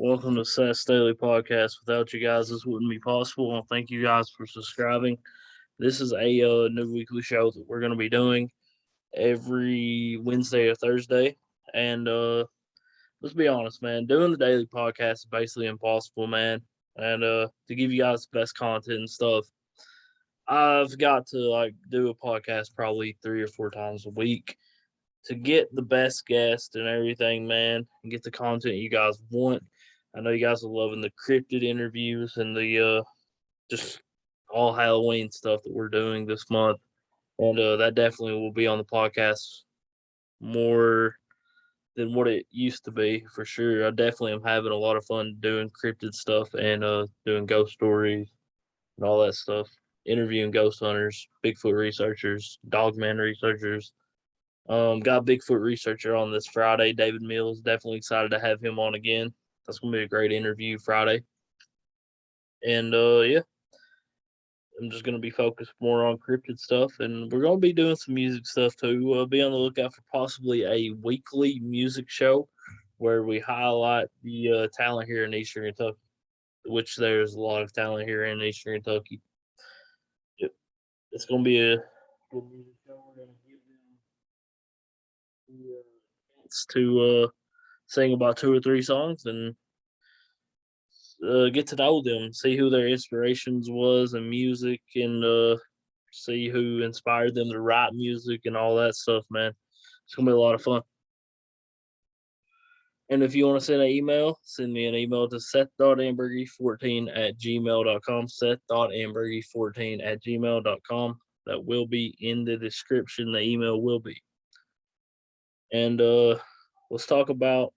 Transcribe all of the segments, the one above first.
Welcome to Seth's Daily Podcast. Without you guys, this wouldn't be possible. And thank you guys for subscribing. This is a new weekly show that we're going to be doing every Wednesday or Thursday. And let's be honest, man, doing the daily podcast is basically impossible, man. And to give you guys the best content and stuff, I've got to do a podcast probably 3 or 4 times a week to get the best guest and everything, man, and get the content you guys want. I know you guys are loving the cryptid interviews and the just all Halloween stuff that we're doing this month, and that definitely will be on the podcast more than what it used to be for sure. I definitely am having a lot of fun doing cryptid stuff and doing ghost stories and all that stuff. Interviewing ghost hunters, Bigfoot researchers, dogman researchers, got Bigfoot researcher on this Friday, David Mills. Definitely excited to have him on again. That's gonna be a great interview Friday. And yeah, I'm just gonna be focused more on cryptid stuff, and we're gonna be doing some music stuff too. Be on the lookout for possibly a weekly music show where we highlight the talent here in Eastern Kentucky, which there's a lot of talent here in Eastern Kentucky. Yep. It's gonna be a good music show. We're gonna give them the chance to sing about 2 or 3 songs and get to know them, see who their inspirations was in music, and see who inspired them to write music and all that stuff. Man, it's gonna be a lot of fun. And if you want to send an email, send me an email to seth.ambergy14 at gmail.com. Seth.ambergy14 at gmail.com. That will be in the description. The email will be. And let's talk about,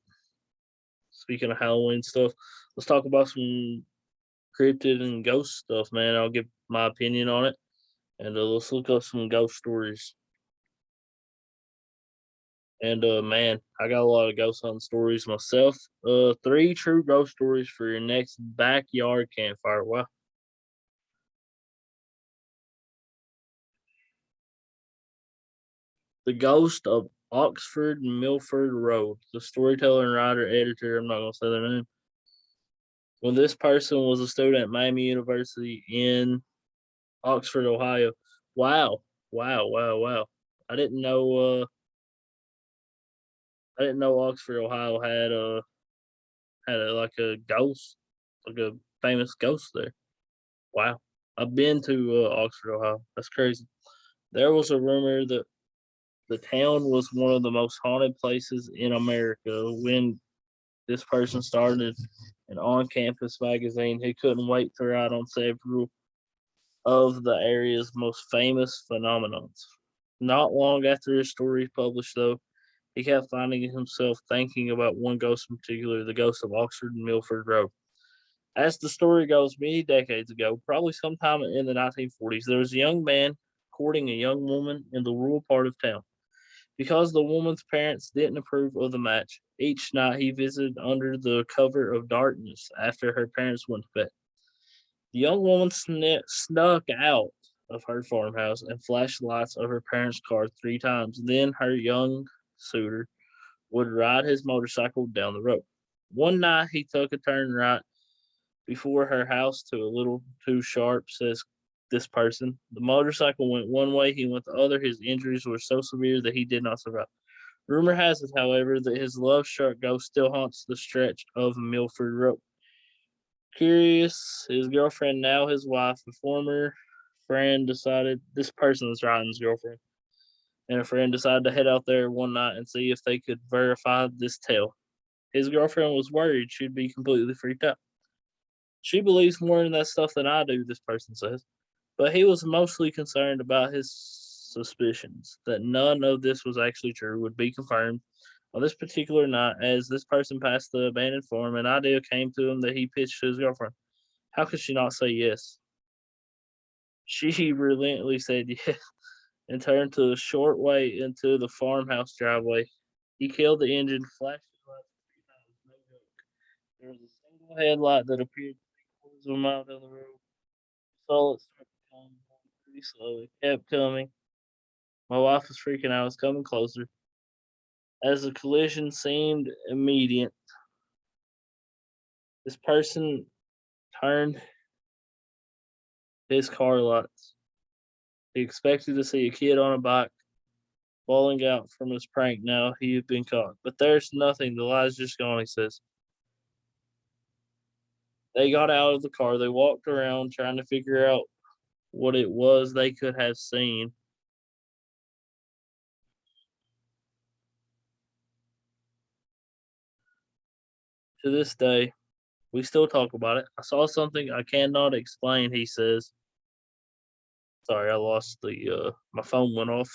speaking of Halloween stuff, let's talk about some cryptid and ghost stuff, man. I'll give my opinion on it, and let's look up some ghost stories. And man, I got a lot of ghost hunting stories myself. 3 true ghost stories for your next backyard campfire. Wow. The Ghost of Oxford Milford Road. The storyteller and writer editor, I'm not gonna say their name. When this person was a student at Miami University in Oxford, Ohio. Wow. Wow, wow, wow. I didn't know I didn't know Oxford, Ohio like a ghost, like a famous ghost there. Wow. I've been to Oxford, Ohio. That's crazy. There was a rumor that the town was one of the most haunted places in America when this person started an on campus magazine. He couldn't wait to write on several of the area's most famous phenomenons. Not long after his story published, though, he kept finding himself thinking about one ghost in particular, the ghost of Oxford and Milford Road. As the story goes, many decades ago, probably sometime in the 1940s, there was a young man courting a young woman in the rural part of town. Because the woman's parents didn't approve of the match, each night he visited under the cover of darkness after her parents went to bed. The young woman snuck out of her farmhouse and flashed lights of her parents' car 3 times. Then her young suitor would ride his motorcycle down the road. One night he took a turn right before her house to a little too sharp, says this person. The motorcycle went one way, he went the other. His injuries were so severe that he did not survive. Rumor has it, however, that his love struck ghost still haunts the stretch of Milford Road. Curious, his girlfriend, now his wife, a former friend, decided this person is Ryan's girlfriend, and a friend decided to head out there one night and see if they could verify this tale. His girlfriend was worried she'd be completely freaked out. She believes more in that stuff than I do, this person says, but he was mostly concerned about his suspicions that none of this was actually true would be confirmed on this particular night. As this person passed the abandoned farm, an idea came to him that he pitched to his girlfriend. How could she not say yes? She reluctantly said yes and turned to the short way into the farmhouse driveway. He killed the engine, flashed his lights 3 times, no joke. There was a single headlight that appeared 3/4 of a mile down the road. Saw it start to come pretty slowly. Kept coming. My wife was freaking out. It was coming closer. As the collision seemed immediate, This person turned his car lights. He expected to see a kid on a bike falling out from his prank. Now he had been caught. But there's nothing. The light's just gone, he says. They got out of the car. They walked around trying to figure out what it was they could have seen. To this day, we still talk about it. I saw something I cannot explain, he says. Sorry, I lost my phone went off.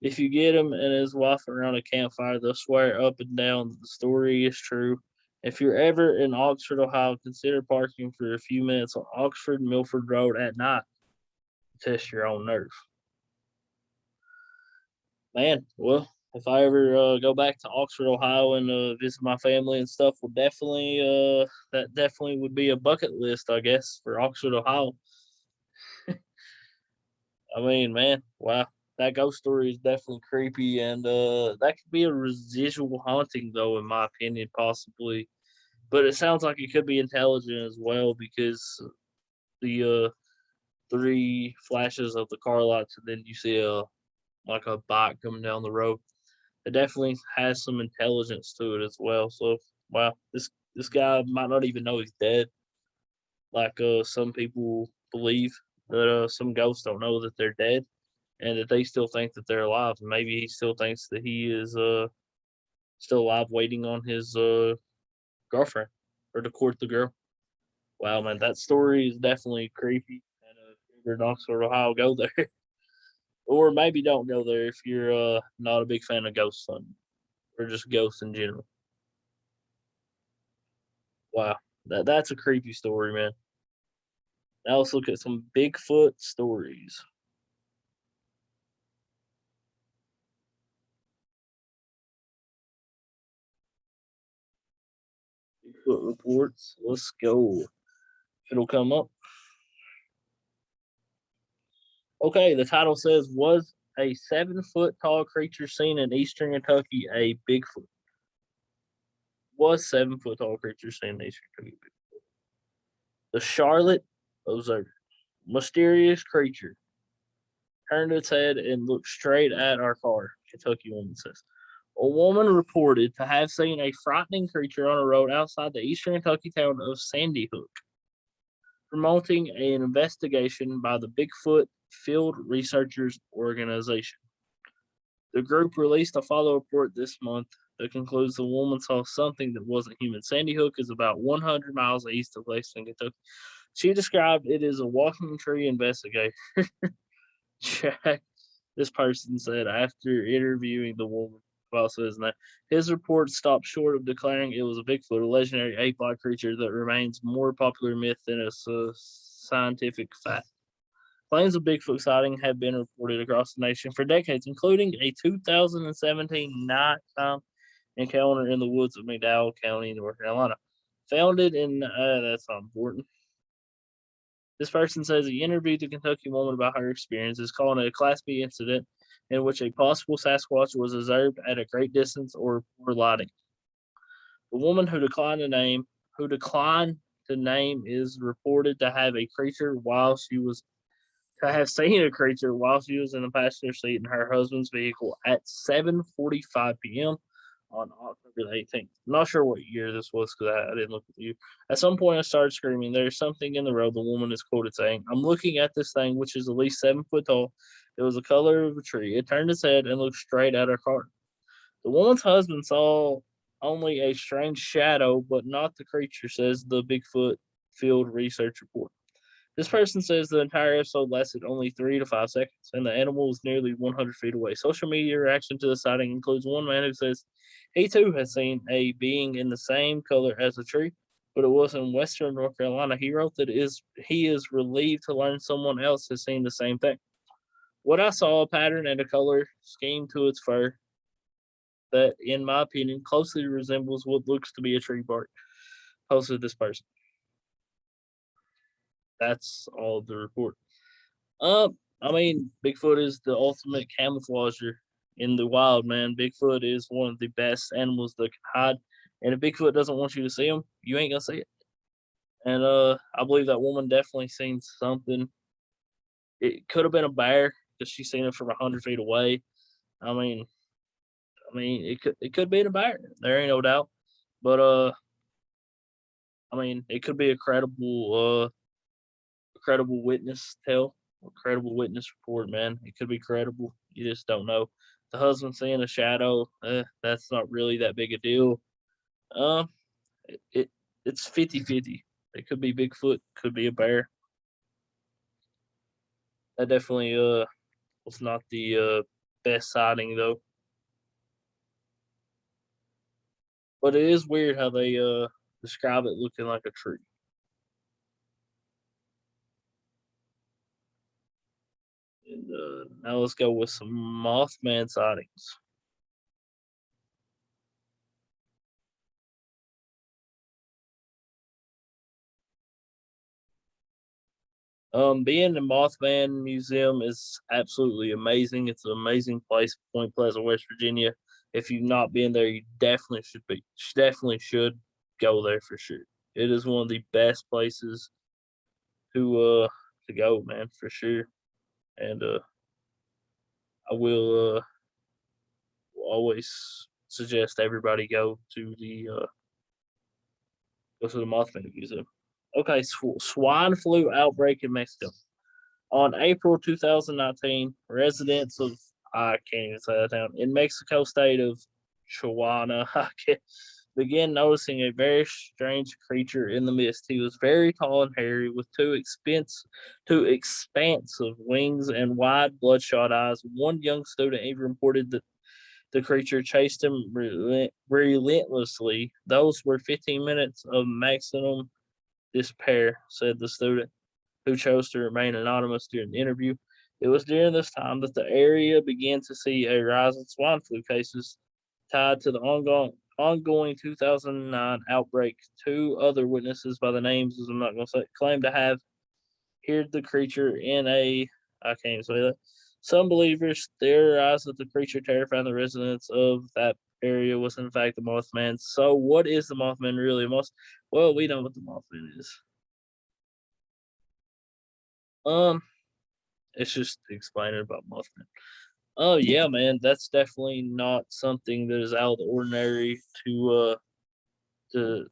If you get him and his wife around a campfire, they'll swear up and down that the story is true. If you're ever in Oxford, Ohio, consider parking for a few minutes on Oxford Milford Road at night to test your own nerve. Man, well, if I ever go back to Oxford, Ohio, and visit my family and stuff, would definitely that definitely would be a bucket list, I guess, for Oxford, Ohio. I mean, man, wow, that ghost story is definitely creepy, and that could be a residual haunting, though, in my opinion, possibly. But it sounds like it could be intelligent as well because the three flashes of the car lights, and then you see a like a bike coming down the road. It definitely has some intelligence to it as well. So, wow, this guy might not even know he's dead. Like some people believe that some ghosts don't know that they're dead and that they still think that they're alive. Maybe he still thinks that he is still alive, waiting on his girlfriend or to court the girl. Wow, man, that story is definitely creepy. And if you're in Oxford, Ohio, go there, or maybe don't go there if you're not a big fan of ghost hunting or just ghosts in general. Wow, that's a creepy story, man. Now let's look at some Bigfoot stories. Bigfoot reports. Let's go. It'll come up. Okay, the title says, "Was a 7 foot tall creature seen in eastern Kentucky a Bigfoot?" Was 7 foot tall creature seen in eastern Kentucky? The Charlotte Observer. Mysterious creature turned its head and looked straight at our car, Kentucky woman says. A woman reported to have seen a frightening creature on a road outside the eastern Kentucky town of Sandy Hook, promoting an investigation by the Bigfoot Field Researchers Organization. The group released a follow report this month that concludes the woman saw something that wasn't human. Sandy Hook is about 100 miles east of Lexington, Kentucky. She described it as a walking tree investigator. Jack, this person said after interviewing the woman about his name. His report stopped short of declaring it was a Bigfoot, a legendary ape-like creature that remains more popular myth than a scientific fact. Claims of Bigfoot sighting have been reported across the nation for decades, including a 2017 nighttime encounter in the woods of McDowell County, North Carolina. Founded in, that's not important. This person says he interviewed the Kentucky woman about her experiences, calling it a Class B incident in which a possible Sasquatch was observed at a great distance or poor lighting. The woman who declined to name, is reported to have a creature while she was to have seen a creature while she was in the passenger seat in her husband's vehicle at 7:45 p.m. on October the 18th. I'm not sure what year this was because I didn't look at you. At some point, I started screaming, "There's something in the road," the woman is quoted saying. "I'm looking at this thing, which is at least 7 foot tall. It was the color of a tree. It turned its head and looked straight at our car." The woman's husband saw only a strange shadow, but not the creature, says the Bigfoot Field Research Report. This person says the entire episode lasted only 3 to 5 seconds, and the animal was nearly 100 feet away. Social media reaction to the sighting includes one man who says he too has seen a being in the same color as a tree, but it was in western North Carolina. He wrote that he is relieved to learn someone else has seen the same thing. What I saw, a pattern and a color scheme to its fur that, in my opinion, closely resembles what looks to be a tree bark, posted this person. That's all the report. I mean, Bigfoot is the ultimate camouflager in the wild, man. Bigfoot is one of the best animals that can hide. And if Bigfoot doesn't want you to see him, you ain't gonna see it. And I believe that woman definitely seen something. It could have been a bear because she seen it from 100 feet away. I mean, it could be a bear. There ain't no doubt. But I mean, it could be a credible witness tell, a credible witness report. Man, it could be credible. You just don't know. The husband seeing a shadow, that's not really that big a deal. Um, it it's 50-50. It could be Bigfoot, could be a bear. That definitely was not the best sighting though. But it is weird how they describe it looking like a tree. And now let's go with some Mothman sightings. Being in Mothman Museum is absolutely amazing. It's an amazing place, Point Pleasant, West Virginia. If you've not been there, you definitely should be. Definitely should go there for sure. It is one of the best places to go, man, for sure. And I will always suggest everybody go to the Mothman Museum. Okay, swine flu outbreak in Mexico. On April 2019, residents of I can't even say that town in Mexico state of Chihuahua began noticing a very strange creature in the mist. He was very tall and hairy, with two expansive wings and wide, bloodshot eyes. One young student even reported that the creature chased him relentlessly. Those were 15 minutes of maximum despair, said the student, who chose to remain anonymous during the interview. It was during this time that the area began to see a rise in swine flu cases tied to the ongoing 2009 outbreak. Two other witnesses by the names, as I'm not going to say, claimed to have heard the creature in a I can't even say that. Some believers theorized that the creature terrifying the residents of that area was in fact the Mothman. So, what is the Mothman really? Well, we know what the Mothman is. Um, it's just explaining about Mothman. Oh yeah, man, that's definitely not something that is out of the ordinary to to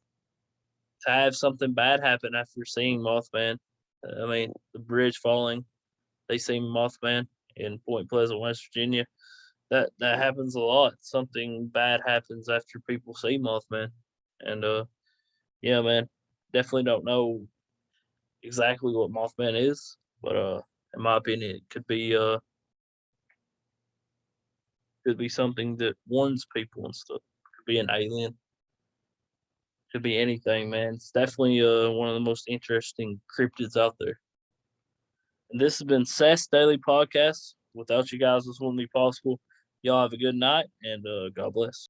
have something bad happen after seeing Mothman. I mean, the bridge falling, they see Mothman in Point Pleasant, West Virginia. That happens a lot. Something bad happens after people see Mothman, and yeah, man, definitely don't know exactly what Mothman is, but in my opinion, it could be something that warns people and stuff. Could be an alien. Could be anything, man. It's definitely one of the most interesting cryptids out there. And this has been Seth's Daily Podcast. Without you guys, this wouldn't be possible. Y'all have a good night and God bless.